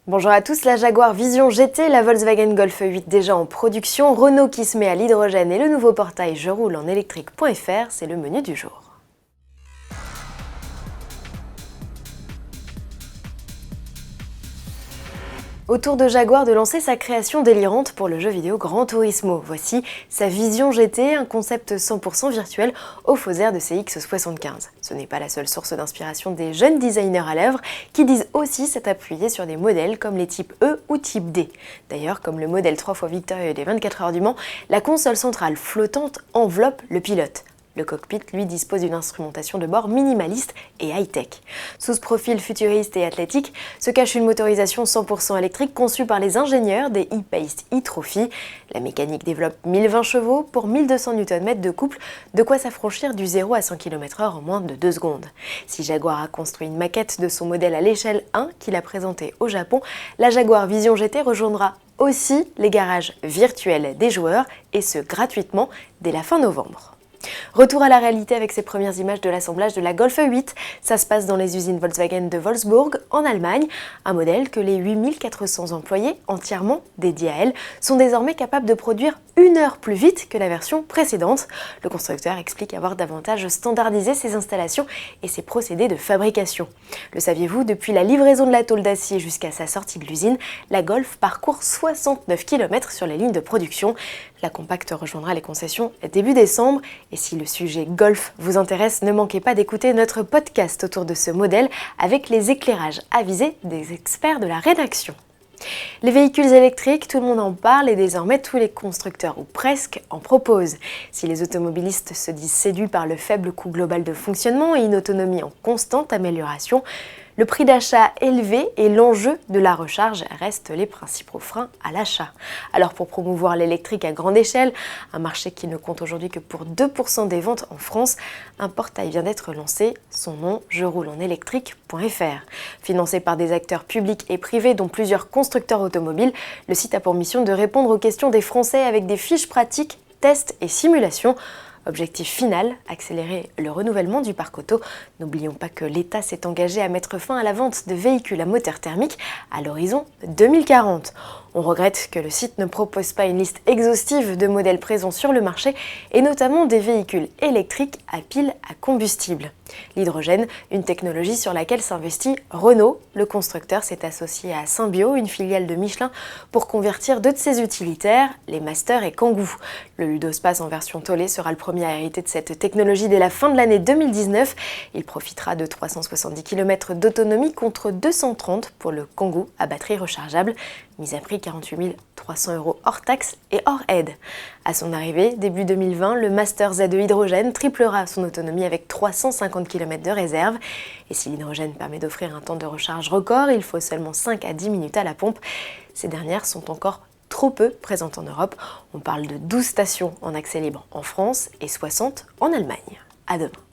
Bonjour à tous, la Jaguar Vision GT, la Volkswagen Golf 8 déjà en production, Renault qui se met à l'hydrogène et le nouveau portail Je roule en électrique.fr, c'est le menu du jour. Au tour de Jaguar de lancer sa création délirante pour le jeu vidéo Gran Turismo. Voici sa Vision GT, un concept 100% virtuel au faux air de CX75. Ce n'est pas la seule source d'inspiration des jeunes designers à l'œuvre qui disent aussi s'être appuyés sur des modèles comme les types E ou type D. D'ailleurs, comme le modèle 3 fois victorieux des 24 heures du Mans, la console centrale flottante enveloppe le pilote. Le cockpit, lui, dispose d'une instrumentation de bord minimaliste et high-tech. Sous ce profil futuriste et athlétique se cache une motorisation 100% électrique conçue par les ingénieurs des e-Pace e-Trophy. La mécanique développe 1020 chevaux pour 1200 Nm de couple, de quoi s'affranchir du 0 à 100 km/h en moins de 2 secondes. Si Jaguar a construit une maquette de son modèle à l'échelle 1 qu'il a présenté au Japon, la Jaguar Vision GT rejoindra aussi les garages virtuels des joueurs, et ce gratuitement dès la fin novembre. Retour à la réalité avec ces premières images de l'assemblage de la Golf 8. Ça se passe dans les usines Volkswagen de Wolfsburg, en Allemagne. Un modèle que les 8400 employés, entièrement dédiés à elle, sont désormais capables de produire 1 heure plus vite que la version précédente. Le constructeur explique avoir davantage standardisé ses installations et ses procédés de fabrication. Le saviez-vous, depuis la livraison de la tôle d'acier jusqu'à sa sortie de l'usine, la Golf parcourt 69 km sur les lignes de production. La compacte rejoindra les concessions début décembre. Et si le sujet Golf vous intéresse, ne manquez pas d'écouter notre podcast autour de ce modèle avec les éclairages avisés des experts de la rédaction. Les véhicules électriques, tout le monde en parle et désormais tous les constructeurs ou presque en proposent. Si les automobilistes se disent séduits par le faible coût global de fonctionnement et une autonomie en constante amélioration, le prix d'achat élevé et l'enjeu de la recharge restent les principaux freins à l'achat. Alors pour promouvoir l'électrique à grande échelle, un marché qui ne compte aujourd'hui que pour 2% des ventes en France, un portail vient d'être lancé, son nom Je roule en électrique.fr. Financé par des acteurs publics et privés dont plusieurs constructeurs automobiles, le site a pour mission de répondre aux questions des Français avec des fiches pratiques, tests et simulations. Objectif final, accélérer le renouvellement du parc auto. N'oublions pas que l'État s'est engagé à mettre fin à la vente de véhicules à moteur thermique à l'horizon 2040. On regrette que le site ne propose pas une liste exhaustive de modèles présents sur le marché et notamment des véhicules électriques à pile à combustible. L'hydrogène, une technologie sur laquelle s'investit Renault. Le constructeur s'est associé à Symbio, une filiale de Michelin, pour convertir 2 de ses utilitaires, les Master et Kangoo. Le Ludospace en version tollée sera le premier à hériter de cette technologie dès la fin de l'année 2019. Il profitera de 370 km d'autonomie contre 230 pour le Kangoo à batterie rechargeable, mise à prix 48 300 € hors taxes et hors aide. À son arrivée, début 2020, le Master Z2 hydrogène triplera son autonomie avec 350 km de réserve. Et si l'hydrogène permet d'offrir un temps de recharge record, il faut seulement 5 à 10 minutes à la pompe. Ces dernières sont encore trop peu présentes en Europe. On parle de 12 stations en accès libre en France et 60 en Allemagne. À demain.